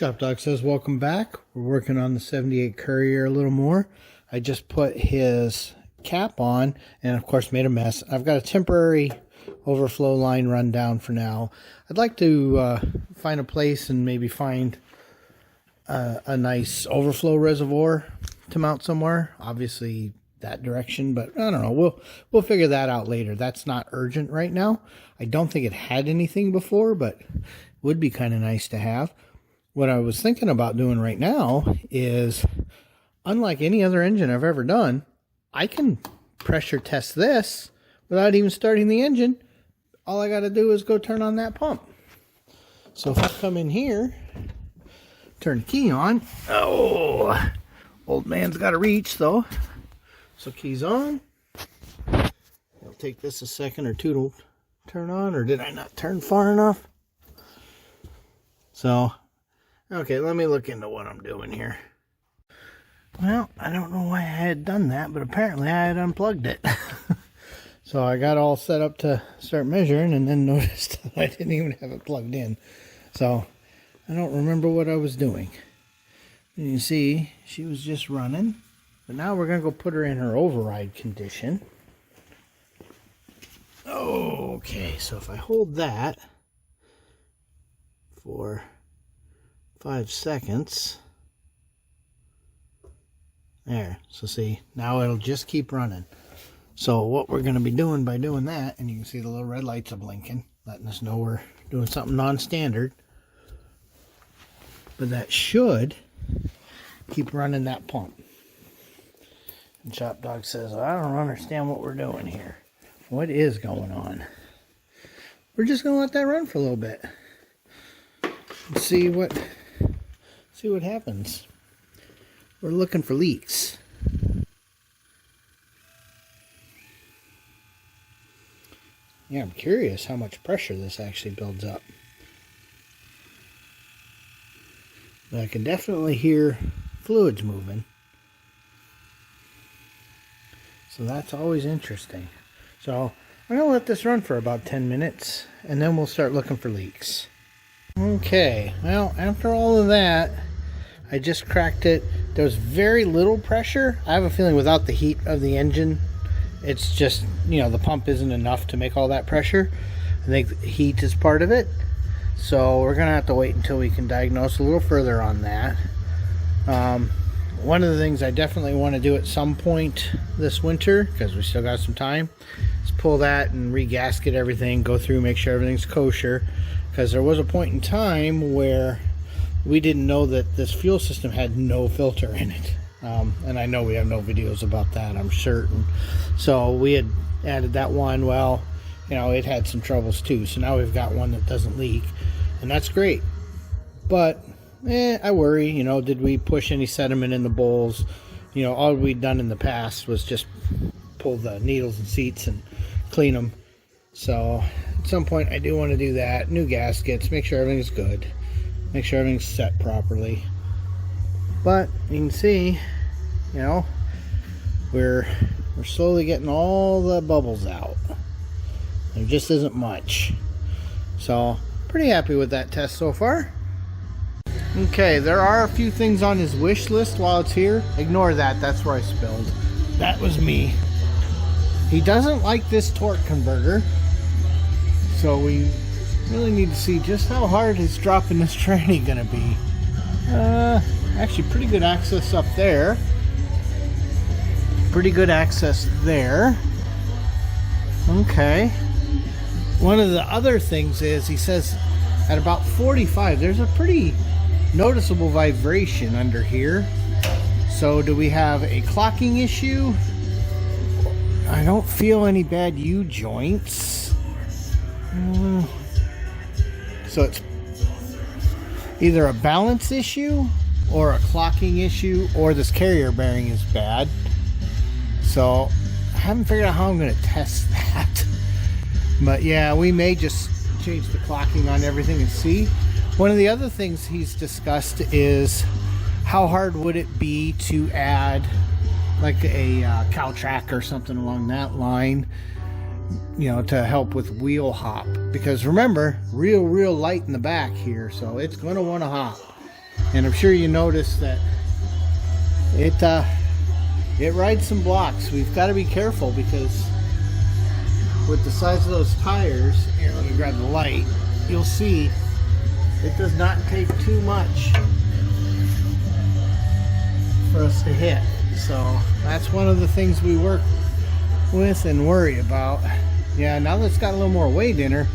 ShopDog says, welcome back. We're working on the 78 Courier a little more. I just put his cap on and, of course, made a mess. I've got a temporary overflow line run down for now. I'd like to find a place and maybe find a nice overflow reservoir to mount somewhere. Obviously, that direction, but I don't know. We'll figure that out later. That's not urgent right now. I don't think it had anything before, but would be kind of nice to have. What I was thinking about doing right now is, unlike any other engine I've ever done, I can pressure test this without even starting the engine. All I got to do is go turn on that pump. So if I come in here, turn the key on. Oh, old man's got to reach though. So key's on. It'll take this a second or two to turn on, or did I not turn far enough? So, okay, let me look into what I'm doing here. Well, I don't know why I had done that, but apparently I had unplugged it. So I got all set up to start measuring and then noticed that I didn't even have it plugged in. So I don't remember what I was doing. And you see, she was just running. But now we're going to go put her in her override condition. Okay, so if I hold that for 5 seconds. There, so see, now it'll just keep running. So what we're going to be doing by doing that, and you can see the little red lights are blinking, letting us know we're doing something non-standard. But that should keep running that pump. And ShopDog says, I don't understand what we're doing here. What is going on? We're just going to let that run for a little bit. And see what happens. We're looking for leaks. Yeah, I'm curious how much pressure this actually builds up. But I can definitely hear fluids moving. So that's always interesting. So I'm going to let this run for about 10 minutes and then we'll start looking for leaks. Okay, well, after all of that, I just cracked it. There was very little pressure. I have a feeling without the heat of the engine, it's just, you know, the pump isn't enough to make all that pressure. I think the heat is part of it. So we're going to have to wait until we can diagnose a little further on that. One of the things I definitely want to do at some point this winter, because we still got some time, is pull that and re-gasket everything, go through, make sure everything's kosher. Because there was a point in time where we didn't know that this fuel system had no filter in it. And I know we have no videos about that, I'm certain. So we had added that one. Well, you know, it had some troubles too. So now we've got one that doesn't leak. And that's great. But, I worry, you know, did we push any sediment in the bowls? You know, all we'd done in the past was just pull the needles and seats and clean them. So at some point I do want to do that. New gaskets, make sure everything's good. Make sure everything's set properly. But you can see, you know, we're slowly getting all the bubbles out. There just isn't much. So pretty happy with that test so far. Okay, there are a few things on his wish list while it's here. Ignore that, that's where I spilled. That was me. He doesn't like this torque converter. So we really need to see just how hard is dropping this tranny gonna be. Actually pretty good access up there. Pretty good access there. Okay. One of the other things is, he says at about 45, there's a pretty noticeable vibration under here. So do we have a clocking issue? I don't feel any bad U-joints. So it's either a balance issue or a clocking issue, or this carrier bearing is bad. So I haven't figured out how I'm going to test that. But yeah, we may just change the clocking on everything and see. One of the other things he's discussed is how hard would it be to add like a cow track or something along that line, you know, to help with wheel hop. Because remember, real light in the back here, so it's going to want to hop. And I'm sure you noticed that it rides some blocks. We've got to be careful because with the size of those tires, here, let me grab the light, you'll see it does not take too much for us to hit. So that's one of the things we work with and worry about. Yeah, now that it's got a little more weight in her,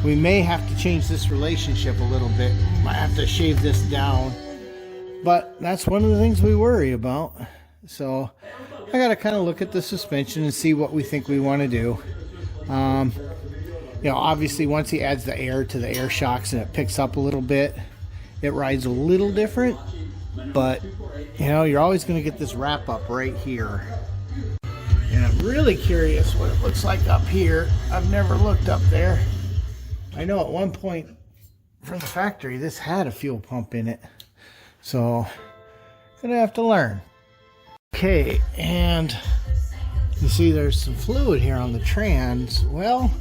we may have to change this relationship a little bit. Might have to shave this down. But that's one of the things we worry about. So I got to kind of look at the suspension and see what we think we want to do. You know, obviously once he adds the air to the air shocks and it picks up a little bit, it rides a little different. But, you know, you're always going to get this wrap up right here. And I'm really curious what it looks like up here. I've never looked up there. I know at one point from the factory this had a fuel pump in it. So, gonna have to learn. Okay, and you see there's some fluid here on the trans. Well,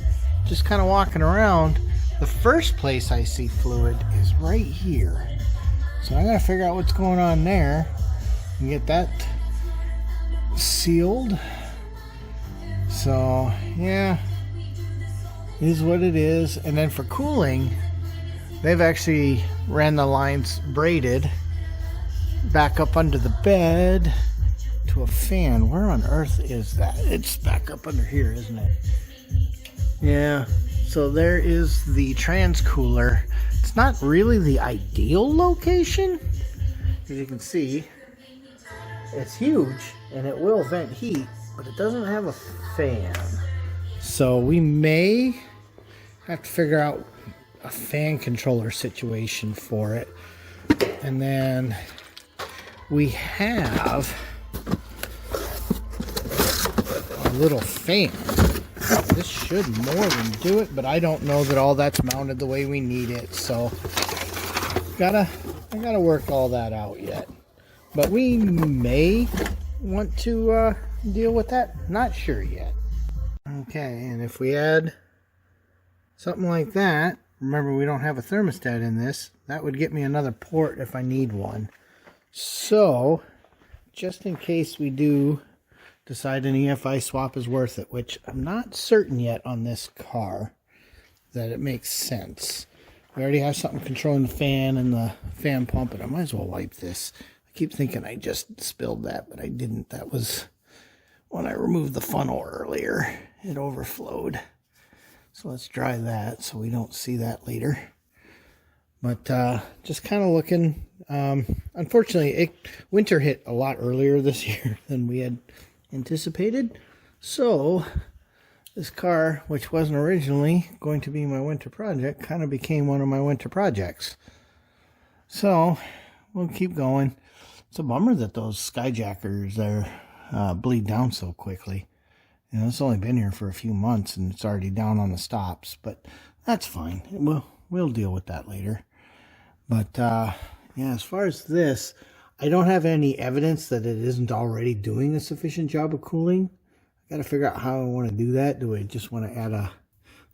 just kind of walking around, the first place I see fluid is right here. So I gotta figure out what's going on there and get that sealed. So, yeah, it is what it is. And then for cooling, they've actually ran the lines braided back up under the bed to a fan. Where on earth is that? It's back up under here, isn't it? Yeah, so there is the trans cooler. It's not really the ideal location. As you can see, it's huge and it will vent heat, but it doesn't have a fan. So we may have to figure out a fan controller situation for it. And then we have a little fan. This should more than do it, but I don't know that all that's mounted the way we need it. So I gotta work all that out yet. But we may want to deal with that. Not sure yet. Okay, and if we add something like that, remember we don't have a thermostat in this, that would get me another port if I need one. So, just in case we do decide an EFI swap is worth it, which I'm not certain yet on this car that it makes sense. We already have something controlling the fan and the fan pump, and I might as well wipe this. I keep thinking I just spilled that, but I didn't. That was when I removed the funnel earlier. It overflowed. So let's dry that so we don't see that later. But just kind of looking. Unfortunately, winter hit a lot earlier this year than we had anticipated. So this car, which wasn't originally going to be my winter project, kind of became one of my winter projects. So we'll keep going. It's a bummer that those skyjackers there bleed down so quickly. You know, it's only been here for a few months and it's already down on the stops, but that's fine. We'll deal with that later. But yeah, as far as this, I don't have any evidence that it isn't already doing a sufficient job of cooling. I got to figure out how I want to do that. Do I just want to add a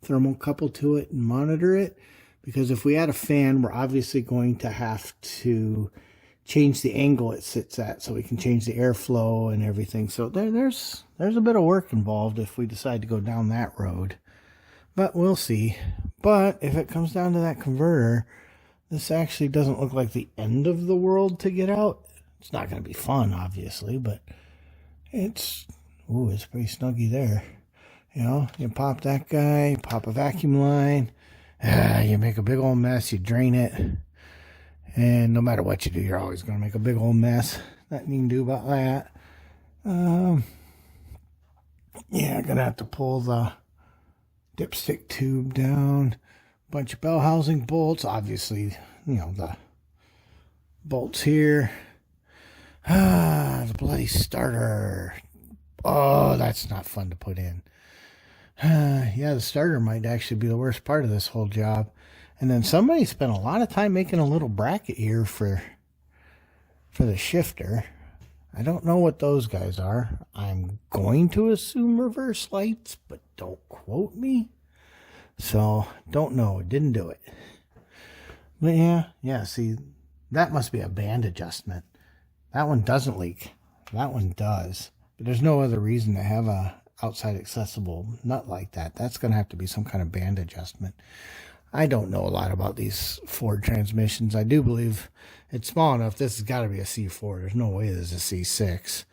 thermocouple to it and monitor it? Because if we add a fan, we're obviously going to have to change the angle it sits at so we can change the airflow and everything. So there's a bit of work involved if we decide to go down that road. But we'll see. But if it comes down to that converter, this actually doesn't look like the end of the world to get out. It's not going to be fun, obviously, but it's pretty snuggy there. You know, you pop that guy, pop a vacuum line, you make a big old mess, you drain it, and no matter what you do, you're always going to make a big old mess. Nothing you can do about that. Yeah, I'm going to have to pull the dipstick tube down. Bunch of bell housing bolts, obviously, you know, the bolts here. The bloody starter. Oh, that's not fun to put in. Yeah, the starter might actually be the worst part of this whole job. And then somebody spent a lot of time making a little bracket here for the shifter. I don't know what those guys are. I'm going to assume reverse lights, but don't quote me. So, don't know. Didn't do it. But yeah, see, That must be a band adjustment. That one doesn't leak. That one does. But there's no other reason to have a outside accessible nut like that. That's going to have to be some kind of band adjustment. I don't know a lot about these Ford transmissions. I do believe it's small enough. This has got to be a C4. There's no way this is a C6,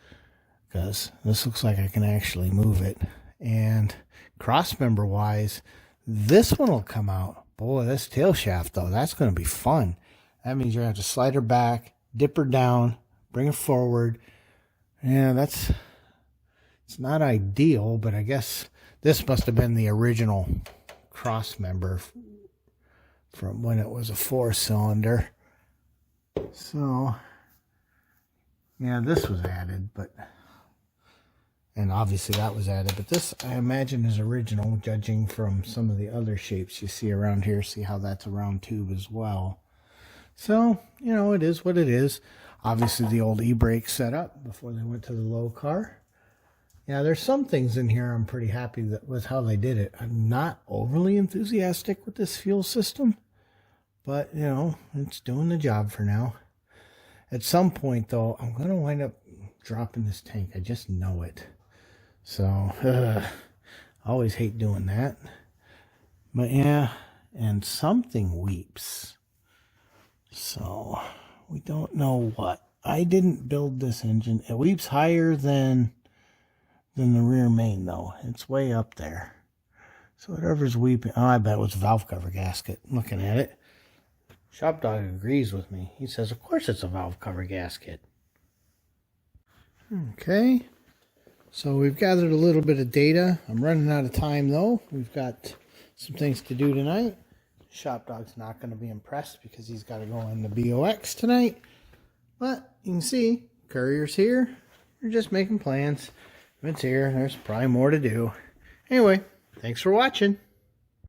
because this looks like I can actually move it. And cross member wise, this one will come out. Boy, this tail shaft though, that's going to be fun. That means you're going to have to slide her back, dip her down, bring her forward. Yeah, it's not ideal, but I guess this must have been the original cross member from when it was a 4-cylinder. So, yeah, this was added, and obviously that was added, but this I imagine is original, judging from some of the other shapes you see around here. See how that's a round tube as well. So, you know, it is what it is. Obviously the old e-brake setup before they went to the low car. Yeah, there's some things in here I'm pretty happy with how they did it. I'm not overly enthusiastic with this fuel system, but, you know, it's doing the job for now. At some point, though, I'm going to wind up dropping this tank. I just know it. So, I always hate doing that. But, yeah, and something weeps. So, we don't know what. I didn't build this engine. It weeps higher than the rear main, though. It's way up there. So whatever's weeping, oh, I bet it was a valve cover gasket. Looking at it, ShopDog agrees with me. He says, of course it's a valve cover gasket. Okay, so we've gathered a little bit of data. I'm running out of time, though. We've got some things to do tonight. ShopDog's not going to be impressed because he's got to go on the BOX tonight. But you can see, Courier's here. We're just making plans. If it's here, there's probably more to do. Anyway, thanks for watching.